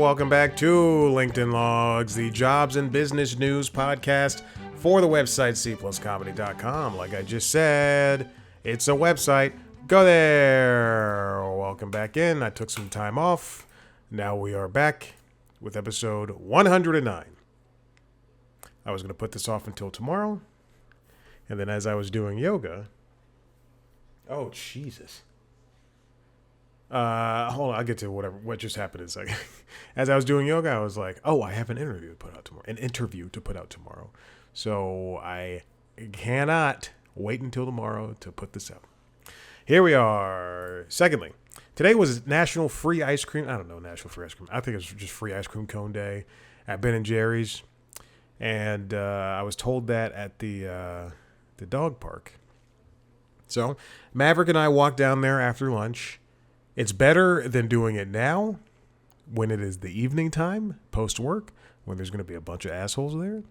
welcome back to LinkedIn Logs, the jobs and business news podcast for the website cpluscomedy.com. Like I just said, it's a website. Go there. Welcome back in. I took some time off. Now we are back with episode 109. I was going to put this off until tomorrow. And then as I was doing yoga... Oh, Jesus. Hold on, I'll get to what just happened in a second. As I was doing yoga, I was like, oh, I have an interview to put out tomorrow. So I cannot wait until tomorrow to put this out. Here we are. Secondly, today was National Free Ice Cream. I don't know, National Free Ice Cream. I think it's just Free Ice Cream Cone Day at Ben & Jerry's. And I was told that at the dog park. So Maverick and I walked down there after lunch. It's better than doing it now when it is the evening time, post-work, when there's going to be a bunch of assholes there.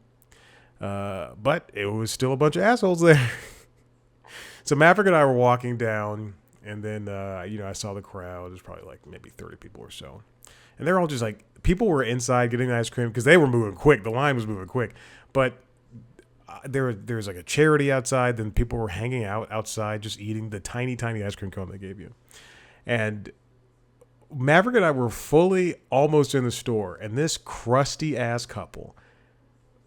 But it was still a bunch of assholes there. So Maverick and I were walking down, and then, I saw the crowd. There's probably like maybe 30 people or so. And they're all just like, people were inside getting ice cream because they were moving quick. The line was moving quick. But there was like a charity outside. Then people were hanging out outside just eating the tiny, tiny ice cream cone they gave you. And Maverick and I were fully almost in the store, and this crusty ass couple,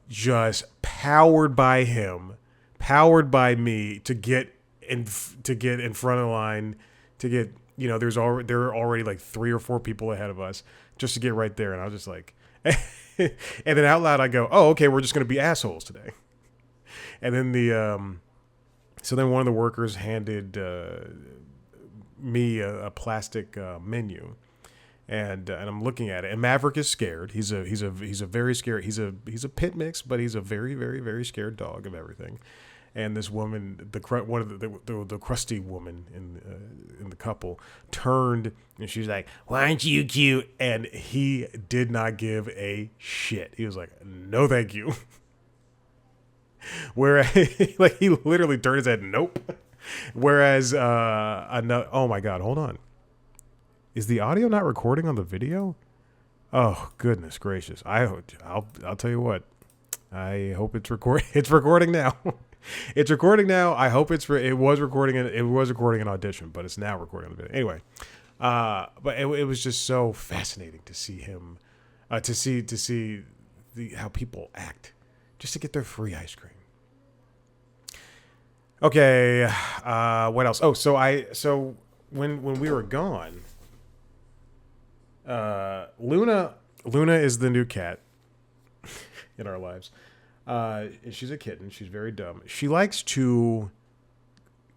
just powered by him, powered by me to get in front of the line, to get, there are already like 3 or 4 people ahead of us just to get right there. And I was just like, and then out loud I go, oh, okay, we're just going to be assholes today. And then so then one of the workers handed me a plastic menu, and I'm looking at it, and Maverick is scared. He's a very scared. He's a pit mix, but he's a very, very, very scared dog of everything. And this woman, one of the crusty woman in the couple, turned and she was like, "Why aren't you cute?" And he did not give a shit. He was like, "No, thank you." Where like he literally turned his head, "Nope." Whereas another, oh my God, hold on. Is the audio not recording on the video? Oh, goodness gracious. I'll tell you what. I hope it's recording. It's recording now. It's recording now. I hope it was recording an audition, but it's now recording on the video. Anyway, but it was just so fascinating to see him, to see how people act just to get their free ice cream. Okay, what else? Oh, so when we were gone, Luna is the new cat in our lives. She's a kitten. She's very dumb. She likes to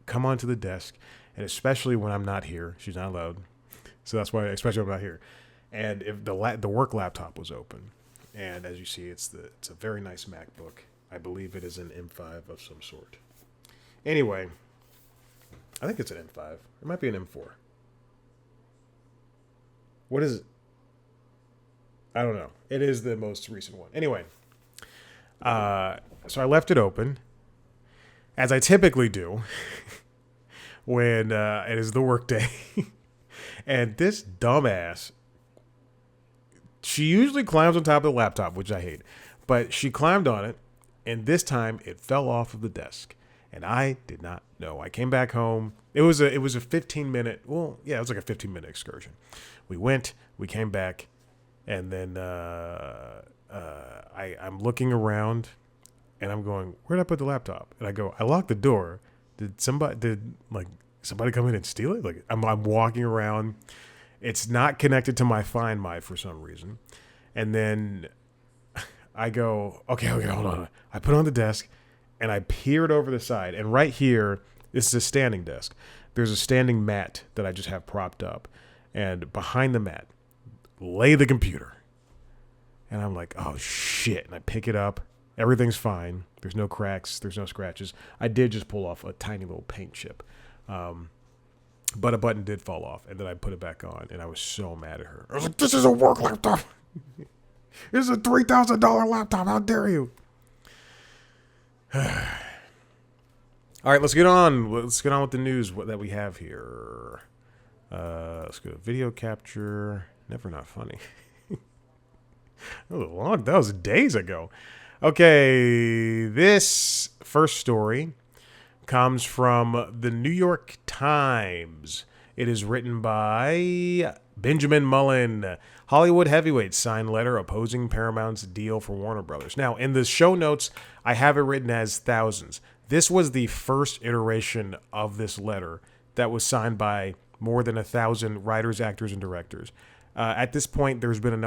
come onto the desk, and especially when I'm not here, she's not allowed. So that's why, especially when I'm not here. And if the work laptop was open, and as you see, it's a very nice MacBook. I believe it is an M5 of some sort. Anyway, I think it's an M5. It might be an M4. What is it? I don't know. It is the most recent one. Anyway, so I left it open, as I typically do when it is the work day. And this dumbass, she usually climbs on top of the laptop, which I hate. But she climbed on it, and this time it fell off of the desk. And I did not know. I came back home. It was a 15-minute. Well, yeah, it was like a 15-minute excursion. We went. We came back, and then I'm looking around, and I'm going, where did I put the laptop? And I go, I locked the door. Did somebody come in and steal it? Like I'm walking around. It's not connected to my Find My for some reason. And then I go, okay, hold on. I put it on the desk. And I peered over the side, and right here, this is a standing desk. There's a standing mat that I just have propped up, and behind the mat lay the computer. And I'm like, oh shit! And I pick it up. Everything's fine. There's no cracks. There's no scratches. I did just pull off a tiny little paint chip, but a button did fall off, and then I put it back on, and I was so mad at her. I was like, "This is a work laptop. This is a $3,000 laptop. How dare you?" All right, let's get on. Let's get on with the news that we have here. Let's go to video capture. Never not funny. That was days ago. Okay, this first story comes from the New York Times. It is written by Benjamin Mullen. Hollywood heavyweights signed letter opposing Paramount's deal for Warner Brothers. Now, in the show notes, I have it written as thousands. This was the first iteration of this letter that was signed by more than 1,000 writers, actors, and directors. At this point, there's been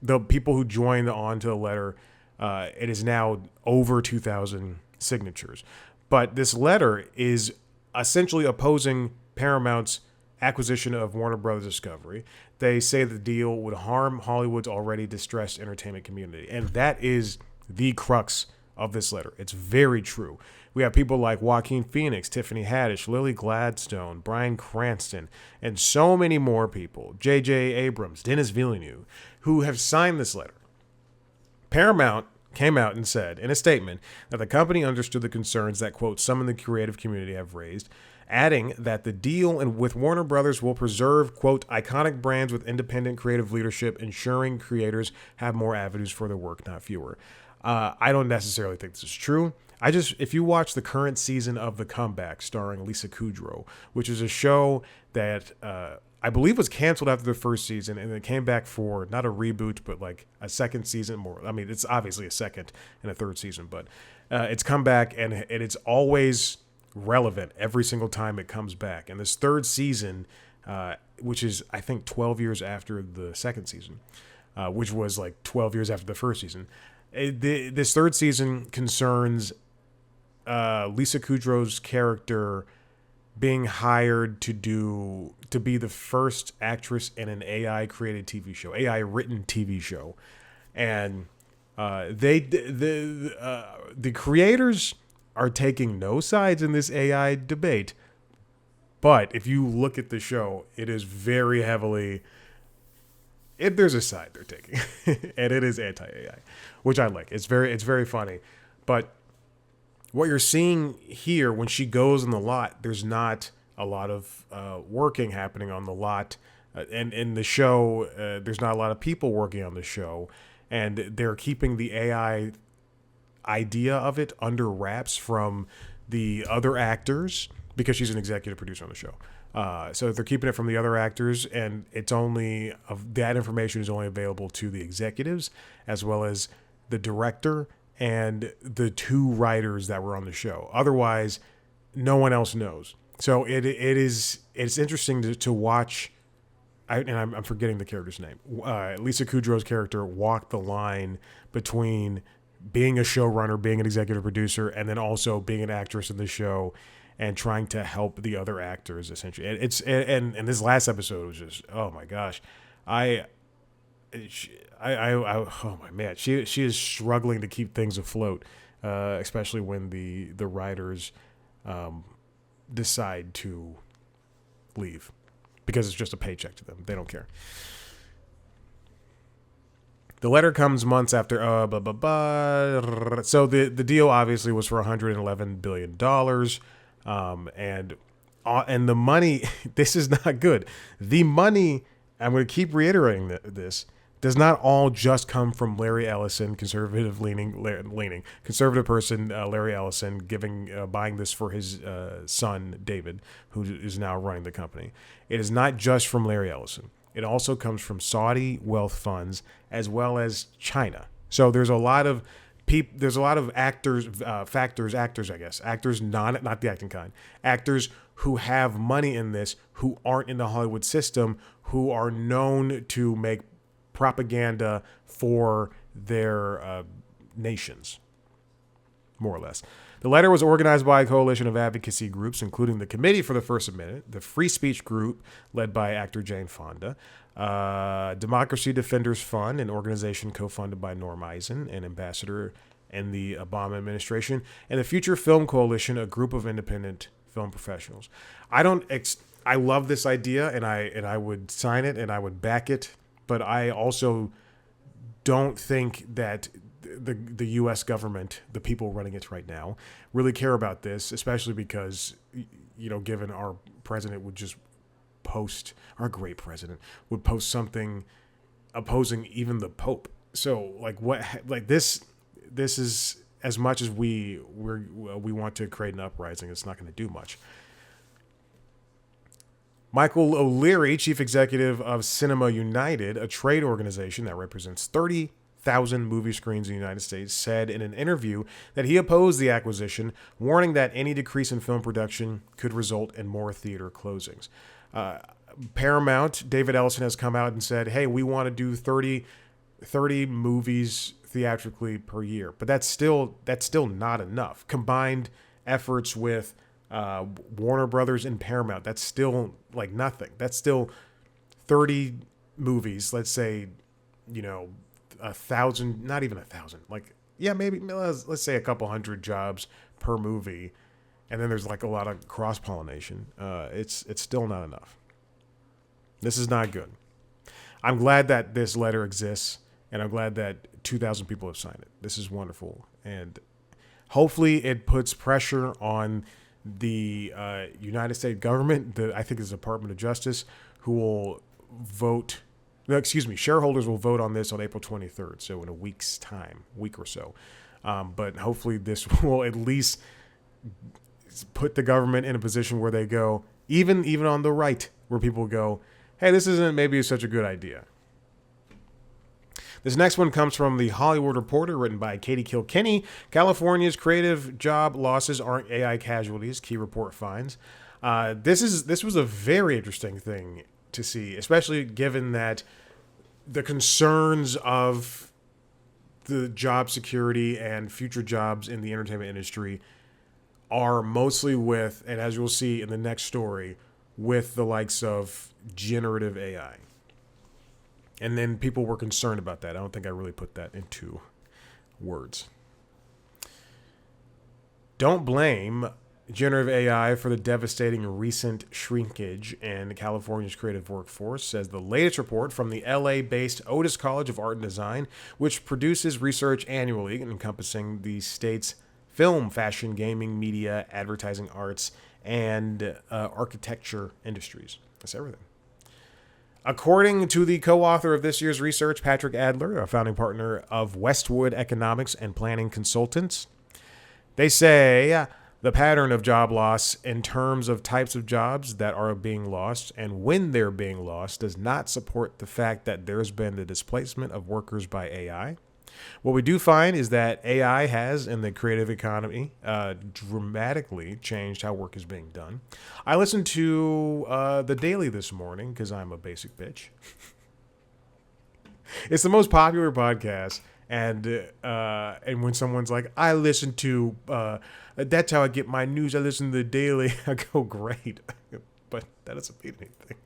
the people who joined on to the letter, it is now over 2,000 signatures. But this letter is essentially opposing Paramount's acquisition of Warner Brothers Discovery. They say the deal would harm Hollywood's already distressed entertainment community. And that is the crux of this letter. It's very true. We have people like Joaquin Phoenix, Tiffany Haddish, Lily Gladstone, Bryan Cranston, and so many more people, J.J. Abrams, Denis Villeneuve, who have signed this letter. Paramount came out and said in a statement that the company understood the concerns that, quote, some in the creative community have raised, adding that the deal with Warner Brothers will preserve, quote, iconic brands with independent creative leadership, ensuring creators have more avenues for their work, not fewer. I don't necessarily think this is true. If you watch the current season of The Comeback starring Lisa Kudrow, which is a show that I believe was canceled after the first season, and it came back for not a reboot, but like a second season more. I mean, it's obviously a second and a third season, but it's come back and it's always relevant every single time it comes back. And this third season, which is, I think, 12 years after the second season, which was like 12 years after the first season. This third season concerns Lisa Kudrow's character being hired to be the first actress in an AI created TV show, AI written TV show, and the creators are taking no sides in this AI debate. But if you look at the show, it is very heavily. There's a side they're taking, and it is anti-AI, which I like. It's very funny, but what you're seeing here when she goes in the lot, there's not a lot of working happening on the lot, and in the show, there's not a lot of people working on the show, and they're keeping the AI idea of it under wraps from the other actors because she's an executive producer on the show. So they're keeping it from the other actors, and that information is only available to the executives as well as the director and the two writers that were on the show. Otherwise, no one else knows. So it's interesting to watch. I'm forgetting the character's name. Lisa Kudrow's character walked the line between being a showrunner, being an executive producer, and then also being an actress in the show, and trying to help the other actors, essentially. And this last episode was just, oh my gosh, oh my man, she is struggling to keep things afloat, especially when the writers decide to leave because it's just a paycheck to them. They don't care. The letter comes months after, So the deal obviously was for $111 billion. And the money, this is not good. The money, I'm going to keep reiterating this, does not all just come from Larry Ellison, conservative person, Larry Ellison, buying this for his son, David, who is now running the company. It is not just from Larry Ellison. It also comes from Saudi wealth funds as well as China. So there's a lot of actors, not the acting kind, actors who have money in this, who aren't in the Hollywood system, who are known to make propaganda for their nations, more or less. The letter was organized by a coalition of advocacy groups, including the Committee for the First Amendment, the Free Speech Group, led by actor Jane Fonda, Democracy Defenders Fund, an organization co-funded by Norm Eisen, an ambassador in the Obama administration, and the Future Film Coalition, a group of independent film professionals. I love this idea, and I would sign it and I would back it, but I also don't think that the U.S. government, the people running it right now, really care about this, especially because, given our president would just post, our great president would post something opposing even the Pope. So like what like this is as much as we want to create an uprising, it's not going to do much. Michael O'Leary, chief executive of Cinema United, a trade organization that represents 30,000 movie screens in the United States, said in an interview that he opposed the acquisition, warning that any decrease in film production could result in more theater closings. Paramount, David Ellison has come out and said, hey, we want to do 30 movies theatrically per year. But that's still not enough. Combined efforts with Warner Brothers and Paramount, that's still like nothing. That's still 30 movies, let's say, 1,000, not even 1,000. Like, yeah, maybe let's say a couple hundred jobs per movie. And then there's like a lot of cross-pollination. It's still not enough. This is not good. I'm glad that this letter exists, and I'm glad that 2,000 people have signed it. This is wonderful. And hopefully it puts pressure on the United States government, I think it's the Department of Justice, who will vote. Shareholders will vote on this on April 23rd, so in a week or so. But hopefully this will at least put the government in a position where they go, even on the right, where people go, hey, this isn't maybe such a good idea. This next one comes from The Hollywood Reporter, written by Katie Kilkenny. California's creative job losses aren't AI casualties, key report finds. This was a very interesting thing to see, especially given that the concerns of the job security and future jobs in the entertainment industry are mostly with, and as you'll see in the next story, with the likes of generative AI. And then people were concerned about that. I don't think I really put that into words. Don't blame generative AI for the devastating recent shrinkage in California's creative workforce, says the latest report from the LA-based Otis College of Art and Design, which produces research annually encompassing the state's film, fashion, gaming, media, advertising, arts, and architecture industries. That's everything. According to the co-author of this year's research, Patrick Adler, a founding partner of Westwood Economics and Planning Consultants, they say the pattern of job loss in terms of types of jobs that are being lost and when they're being lost does not support the fact that there's been the displacement of workers by AI. What we do find is that AI has, in the creative economy, dramatically changed how work is being done. I listened to The Daily this morning because I'm a basic bitch. It's the most popular podcast, and when someone's like, I listen to, that's how I get my news, I listen to The Daily, I go, great. But that doesn't mean anything.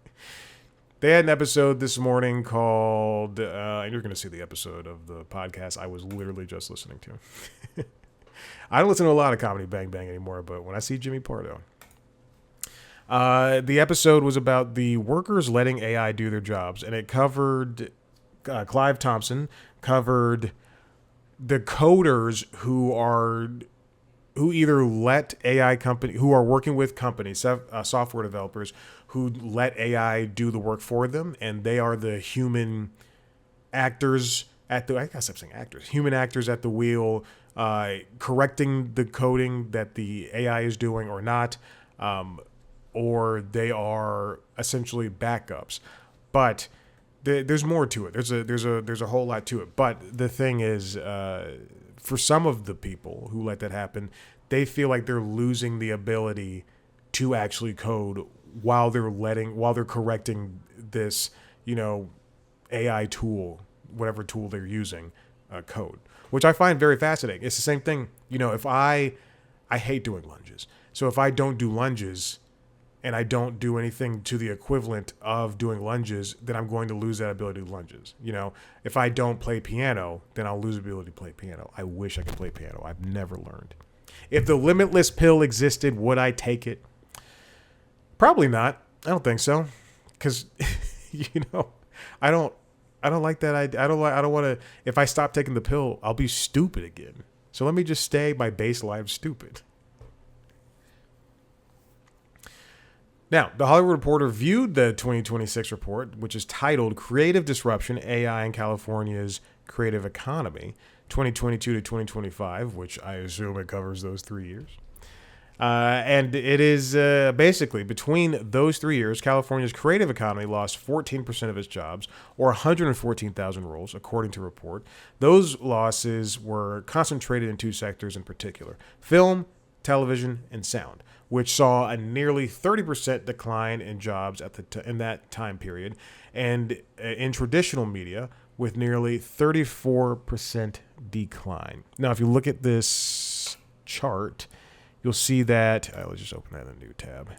They had an episode this morning called, and you're going to see the episode of the podcast I was literally just listening to. I don't listen to a lot of Comedy Bang Bang anymore, but when I see Jimmy Pardo. The episode was about the workers letting AI do their jobs, and it covered, Clive Thompson covered the coders who either let AI company, who are working with companies, software developers, who let AI do the work for them, and they are the human actors at the, I gotta stop saying actors, human actors at the wheel, correcting the coding that the AI is doing or not, or they are essentially backups. But there's more to it. There's a whole lot to it. But the thing is, for some of the people who let that happen, they feel like they're losing the ability to actually code while they're correcting this, AI tool, whatever tool they're using, code, which I find very fascinating. It's the same thing, if I hate doing lunges. So if I don't do lunges and I don't do anything to the equivalent of doing lunges, then I'm going to lose that ability to do lunges. If I don't play piano, then I'll lose the ability to play piano. I wish I could play piano. I've never learned. If the limitless pill existed, would I take it? Probably not. I don't think so. Because, I don't like that idea. I don't want to, if I stop taking the pill, I'll be stupid again. So let me just stay my base life stupid. Now, the Hollywood Reporter viewed the 2026 report, which is titled Creative Disruption, AI in California's creative economy, 2022 to 2025, which I assume it covers those 3 years. And it is basically between those 3 years, California's creative economy lost 14% of its jobs, or 114,000 roles, according to a report. Those losses were concentrated in two sectors in particular: film, television, and sound, which saw a nearly 30% decline in jobs in that time period, and in traditional media, with nearly 34% decline. Now, if you look at this chart, you'll see that, let's just open that in a new tab.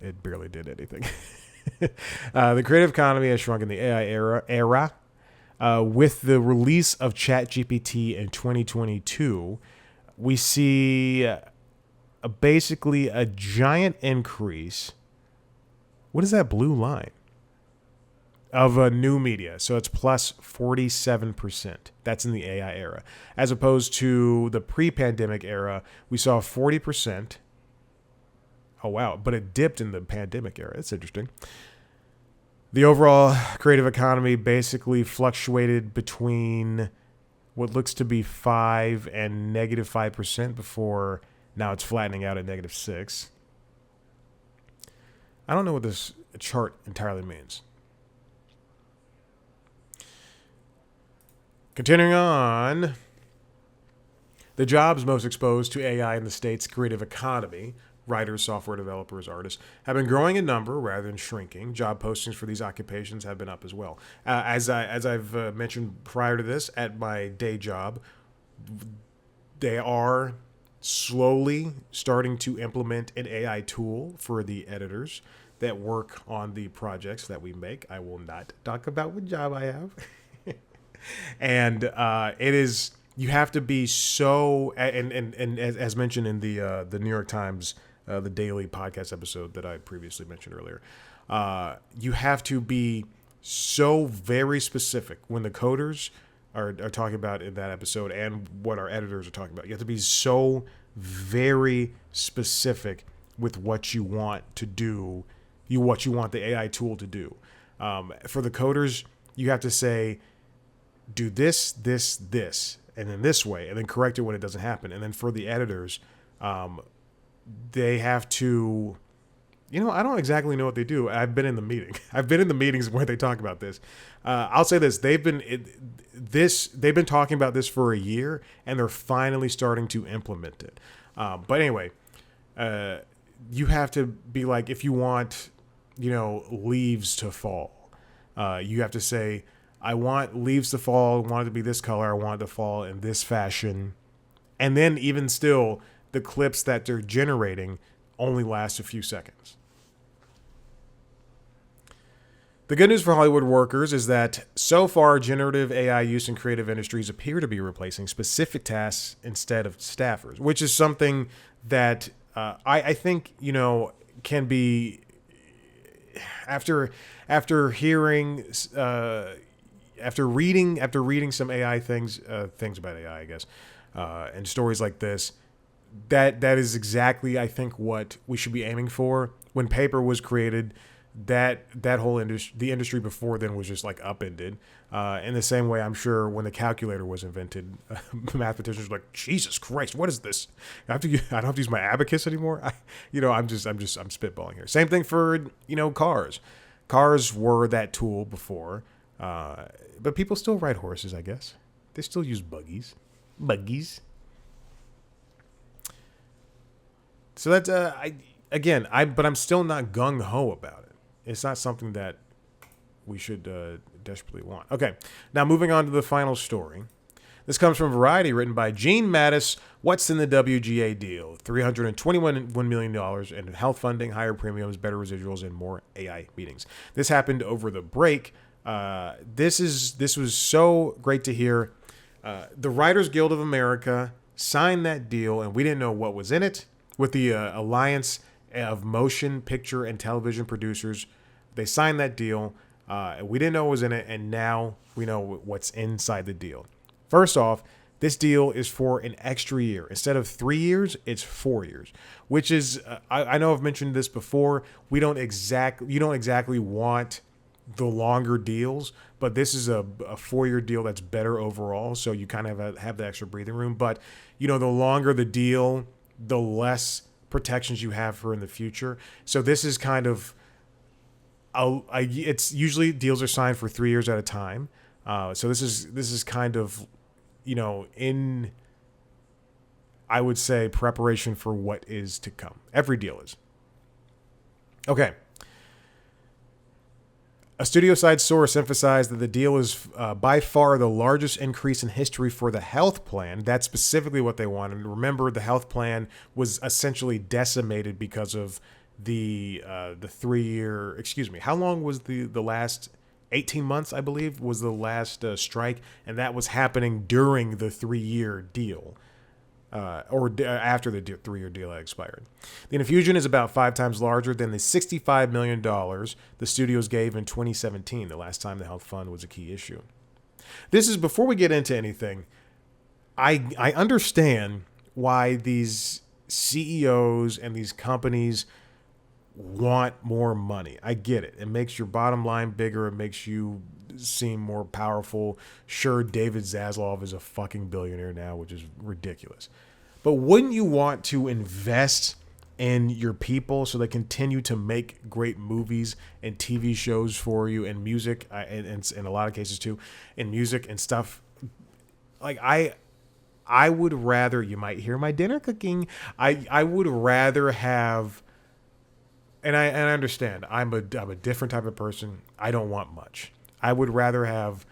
It barely did anything. The creative economy has shrunk in the AI era. With the release of ChatGPT in 2022, we see basically a giant increase. What is that blue line? Of new media. So it's plus 47%. That's in the AI era. As opposed to the pre-pandemic era, we saw 40%. Oh, wow. But it dipped in the pandemic era. It's interesting. The overall creative economy basically fluctuated between what looks to be 5 and negative 5% before now it's flattening out at negative 6. I don't know what this chart entirely means. Continuing on, the jobs most exposed to AI in the state's creative economy, writers, software developers, artists, have been growing in number rather than shrinking. Job postings for these occupations have been up as well. As I've mentioned prior to this, at my day job, they are slowly starting to implement an AI tool for the editors that work on the projects that we make. I will not talk about what job I have. And it is, you have to be so, and as mentioned in the New York Times, the daily podcast episode that I previously mentioned earlier, you have to be so very specific when the coders are talking about in that episode and what our editors are talking about. You have to be so very specific with what you want to do, what you want the AI tool to do. For the coders, you have to say, do this, this, this, and in this way, and then correct it when it doesn't happen. And then for the editors, they have to, I don't exactly know what they do. I've been in the meeting. I've been in the meetings where they talk about this. I'll say this: they've been talking about this for a year, and they're finally starting to implement it. But anyway, you have to be like, if you want, leaves to fall, you have to say, I want leaves to fall. I want it to be this color. I want it to fall in this fashion. And then even still, the clips that they're generating only last a few seconds. The good news for Hollywood workers is that so far, generative AI use in creative industries appear to be replacing specific tasks instead of staffers, which is something that I think, can be, after hearing... After reading some AI things about AI, I guess, and stories like this, that is exactly, I think, what we should be aiming for. When paper was created, that whole industry, the industry before then, was just like upended. In the same way, I'm sure when the calculator was invented, mathematicians were like, Jesus Christ, what is this? I don't have to use my abacus anymore. I'm spitballing here. Same thing for cars. Cars were that tool before. But people still ride horses, I guess. They still use buggies. So that's but I'm still not gung ho about it. It's not something that we should desperately want. Okay, now moving on to the final story. This comes from Variety, written by Gene Mattis. What's in the WGA deal? $321 million in health funding, higher premiums, better residuals, and more AI meetings. This happened over the break. This was so great to hear. The Writers Guild of America signed that deal, and we didn't know what was in it. With the Alliance of Motion Picture and Television Producers, they signed that deal. We didn't know what was in it, and now we know what's inside the deal. First off, this deal is for an extra year. Instead of 3 years, it's 4 years, which is, I know I've mentioned this before. You don't exactly want the longer deals, but this is a 4-year deal that's better overall. So you kind of have the extra breathing room. But, the longer the deal, the less protections you have for in the future. So this is kind of, it's usually deals are signed for 3 years at a time. So this is kind of, in, I would say, preparation for what is to come. Every deal is. Okay. A studio side source emphasized that the deal is by far the largest increase in history for the health plan. That's specifically what they wanted. And remember, the health plan was essentially decimated because of the 3-year. Excuse me. How long was the last? 18 months, I believe, was the last strike, and that was happening during the 3-year deal. After the 3-year deal had expired. The infusion is about 5 times larger than the $65 million the studios gave in 2017, the last time the health fund was a key issue. This is, before we get into anything, I understand why these CEOs and these companies want more money. I get it. It makes your bottom line bigger. It makes you seem more powerful. Sure, David Zaslav is a fucking billionaire now, which is ridiculous. But wouldn't you want to invest in your people so they continue to make great movies and TV shows for you, and music, and in a lot of cases too, in music and stuff? Like I would rather, you might hear my dinner cooking, I would rather have, and I understand, I'm a different type of person. I don't want much. I would rather have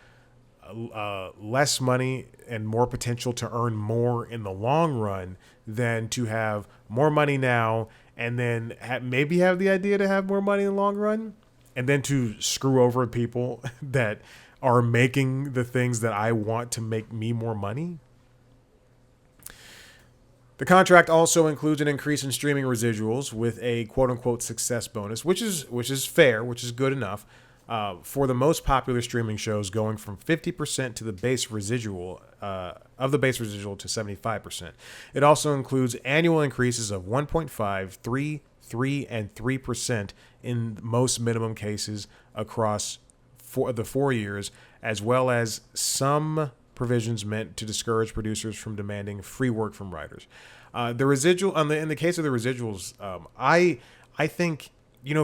less money and more potential to earn more in the long run than to have more money now and then maybe have the idea to have more money in the long run and then to screw over people that are making the things that I want to make me more money. The contract also includes an increase in streaming residuals with a quote-unquote success bonus, which is fair, which is good enough, for the most popular streaming shows, going from 50% to the base residual of the base residual to 75%. It also includes annual increases of 1.5, 3, and 3% in most minimum cases across the 4 years, as well as some provisions meant to discourage producers from demanding free work from writers. The residual, in the case of the residuals, I think,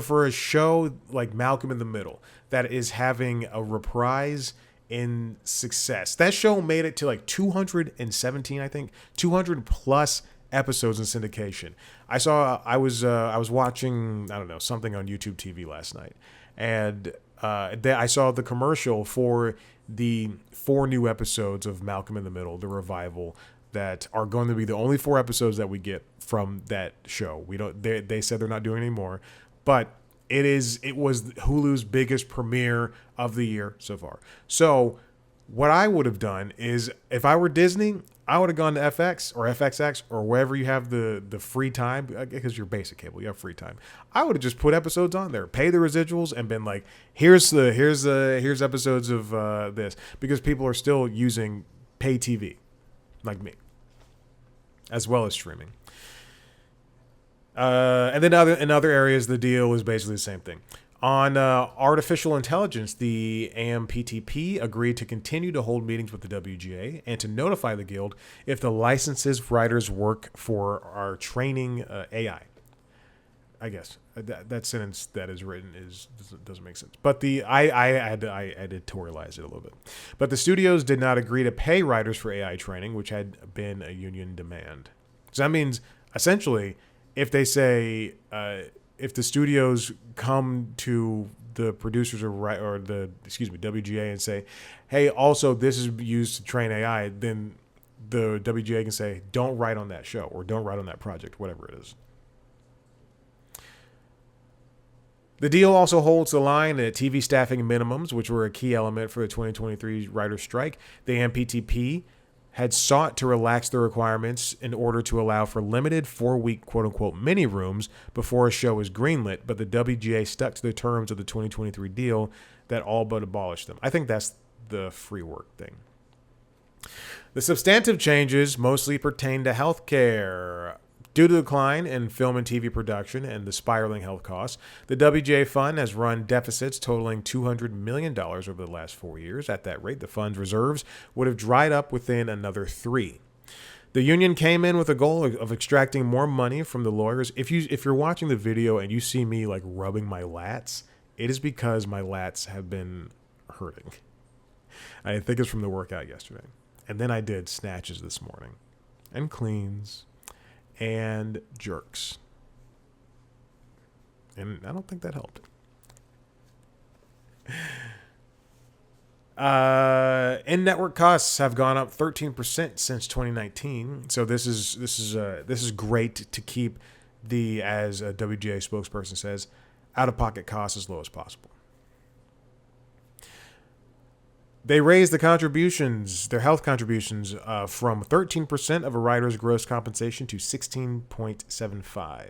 for a show like Malcolm in the Middle that is having a reprise in success, that show made it to like 217, I think, 200 plus episodes in syndication. I was watching, I don't know, something on YouTube TV last night, and I saw the commercial for the 4 new episodes of Malcolm in the Middle, the revival, that are going to be the only 4 episodes that we get from that show. They said they're not doing any more, but it was Hulu's biggest premiere of the year so far. So what I would have done is, if I were Disney, I would have gone to FX or FXX or wherever you have the free time, because you're basic cable, you have free time. I would have just put episodes on there, pay the residuals, and been like, here's episodes of this, because people are still using pay TV, like me, as well as streaming. And then in other areas, the deal is basically the same thing. On artificial intelligence, the AMPTP agreed to continue to hold meetings with the WGA and to notify the Guild if the licenses writers work for are training AI. I guess that sentence that is written doesn't make sense. But I editorialized it a little bit. But the studios did not agree to pay writers for AI training, which had been a union demand. So that means essentially, if they say, if the studios come to the producers or the WGA and say, hey, also this is used to train AI, then the WGA can say, don't write on that show or don't write on that project, whatever it is. The deal also holds the line at TV staffing minimums, which were a key element for the 2023 writer's strike. The MPTP had sought to relax the requirements in order to allow for limited 4-week quote-unquote mini rooms before a show was greenlit, but the WGA stuck to the terms of the 2023 deal that all but abolished them. I think that's the free work thing. The substantive changes mostly pertain to healthcare. Due to the decline in film and TV production and the spiraling health costs, the WGA fund has run deficits totaling $200 million over the last 4 years. At that rate, the fund's reserves would have dried up within another 3. The union came in with a goal of extracting more money from the lawyers. If you're watching the video and you see me like rubbing my lats, it is because my lats have been hurting. I think it's from the workout yesterday. And then I did snatches this morning and cleans and jerks. And I don't think that helped. In-network costs have gone up 13% since 2019. So this is great to keep the, as a WGA spokesperson says, out-of-pocket costs as low as possible. They raised the contributions, their health contributions, from 13% of a rider's gross compensation to 16.75,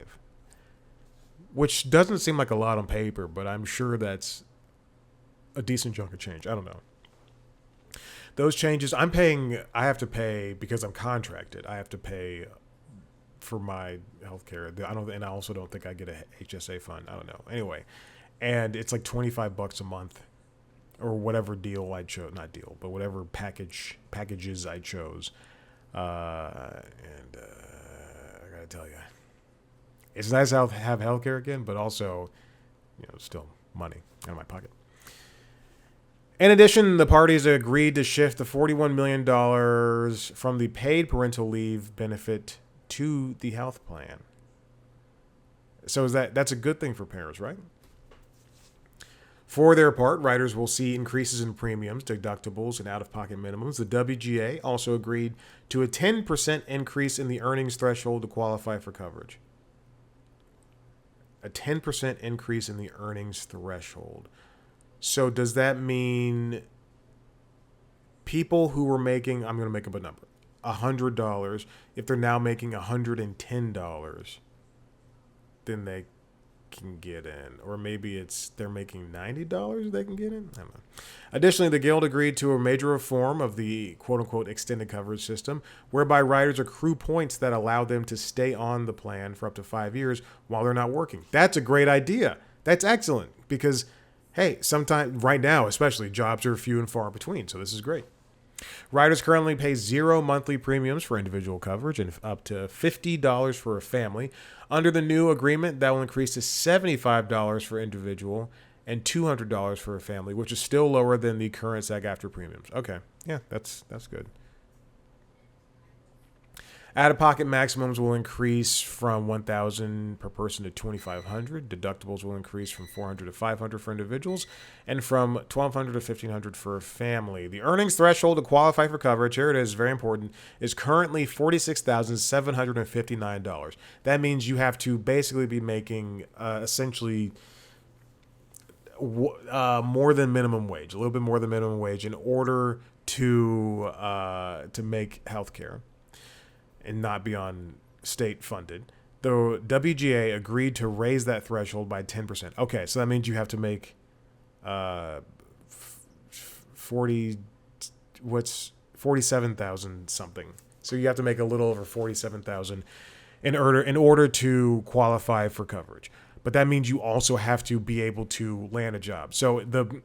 which doesn't seem like a lot on paper, but I'm sure that's a decent chunk of change. I don't know. Those changes, I have to pay because I'm contracted. I have to pay for my health care. And I also don't think I get a HSA fund. I don't know. Anyway, and it's like $25 a month. Or whatever deal I chose, not deal, but whatever packages I chose. I gotta tell you, it's nice to have healthcare again, but also, still money out of my pocket. In addition, the parties agreed to shift the $41 million from the paid parental leave benefit to the health plan. So that's a good thing for parents, right? For their part, riders will see increases in premiums, deductibles, and out-of-pocket minimums. The WGA also agreed to a 10% increase in the earnings threshold to qualify for coverage. A 10% increase in the earnings threshold. So does that mean people who were making, I'm going to make up a number, $100, if they're now making $110, then they can get in, or maybe they're making $90 they can get in. I don't know. Additionally, the Guild agreed to a major reform of the quote-unquote extended coverage system, whereby riders accrue points that allow them to stay on the plan for up to 5 years while they're not working. That's a great idea. That's excellent because, hey, sometimes right now especially jobs are few and far between, so this is great. Riders currently pay 0 monthly premiums for individual coverage and up to $50 for a family. Under the new agreement, that will increase to $75 for individual and $200 for a family, which is still lower than the current SAG-AFTRA premiums. Okay, yeah, that's good. Out-of-pocket maximums will increase from $1,000 per person to $2,500. Deductibles will increase from $400 to $500 for individuals and from $1,200 to $1,500 for a family. The earnings threshold to qualify for coverage, here it is, very important, is currently $46,759. That means you have to basically be making essentially more than minimum wage, a little bit more than minimum wage in order to make healthcare and not be on state funded. The WGA agreed to raise that threshold by 10%. Okay, so that means you have to make 47,000 something. So you have to make a little over 47,000 in order to qualify for coverage. But that means you also have to be able to land a job. So the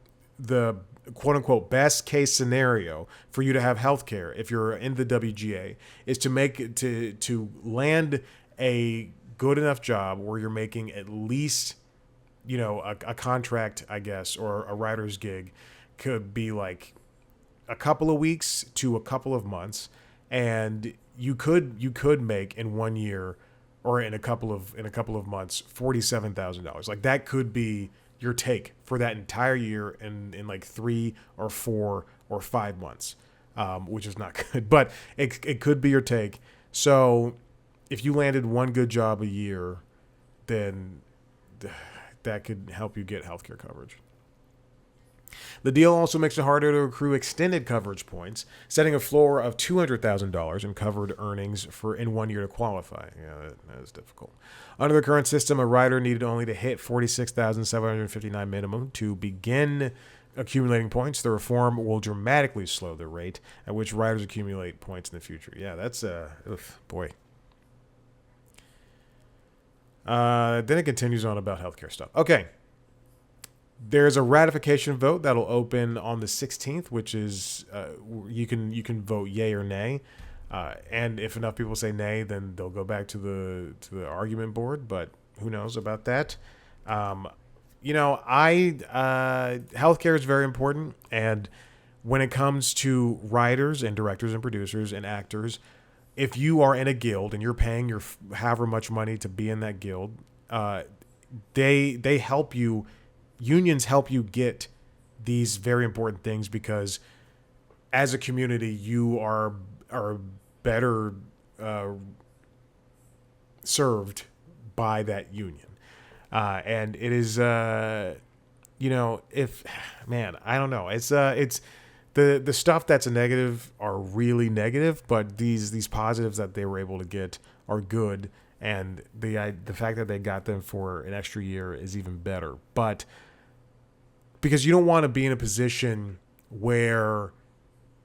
quote unquote best case scenario for you to have health care if you're in the WGA is to land a good enough job where you're making at least, a contract, I guess, or a writer's gig could be like a couple of weeks to a couple of months. And you could make in 1 year or in a couple of months, $47,000. Like that could be your take for that entire year in like 3 or 4 or 5 months, which is not good, but it could be your take. So if you landed one good job a year, then that could help you get healthcare coverage. The deal also makes it harder to accrue extended coverage points, setting a floor of $200,000 in covered earnings in 1 year to qualify. Yeah, that is difficult. Under the current system, a rider needed only to hit $46,759 minimum to begin accumulating points. The reform will dramatically slow the rate at which riders accumulate points in the future. Yeah, that's boy. Then it continues on about healthcare stuff. Okay. There's a ratification vote that'll open on the 16th, which is you can vote yay or nay, and if enough people say nay, then they'll go back to the argument board. But who knows about that? Healthcare is very important, and when it comes to writers and directors and producers and actors, if you are in a guild and you're paying your however much money to be in that guild, they help you. Unions help you get these very important things because as a community, you are better served by that union. And it is, I don't know. It's the stuff that's a negative are really negative, but these positives that they were able to get are good. And the fact that they got them for an extra year is even better. But because you don't want to be in a position where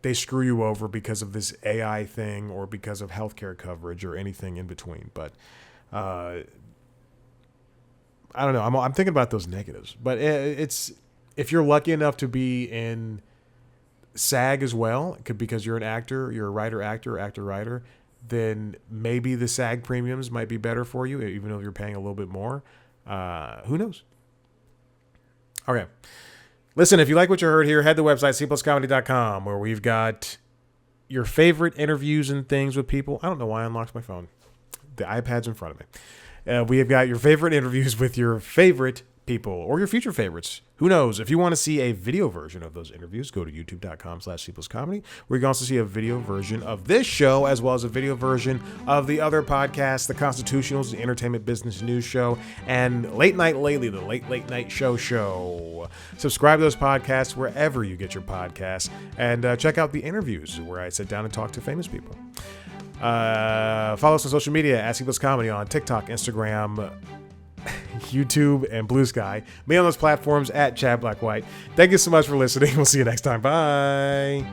they screw you over because of this AI thing or because of healthcare coverage or anything in between. But I don't know. I'm thinking about those negatives. But it's if you're lucky enough to be in SAG as well, because you're an actor, you're a writer-actor, actor-writer, then maybe the SAG premiums might be better for you, even though you're paying a little bit more. Who knows? Okay. Listen, if you like what you heard here, head to the website, cpluscomedy.com, where we've got your favorite interviews and things with people. I don't know why I unlocked my phone. The iPad's in front of me. We have got your favorite interviews with your favorite people or your future favorites. Who knows? If you want to see a video version of those interviews, go to youtube.com/cpluscomedy, where you can also see a video version of this show, as well as a video version of the other podcasts, The Constitutionals, the Entertainment Business News Show, and Late Night Lately, the Late Night Show. Subscribe to those podcasts wherever you get your podcasts, and check out the interviews where I sit down and talk to famous people. Follow us on social media at cpluscomedy on TikTok, Instagram, YouTube, and Blue Sky. Me on those platforms at Chad Blackwhite. Thank you so much for listening. We'll see you next time. Bye.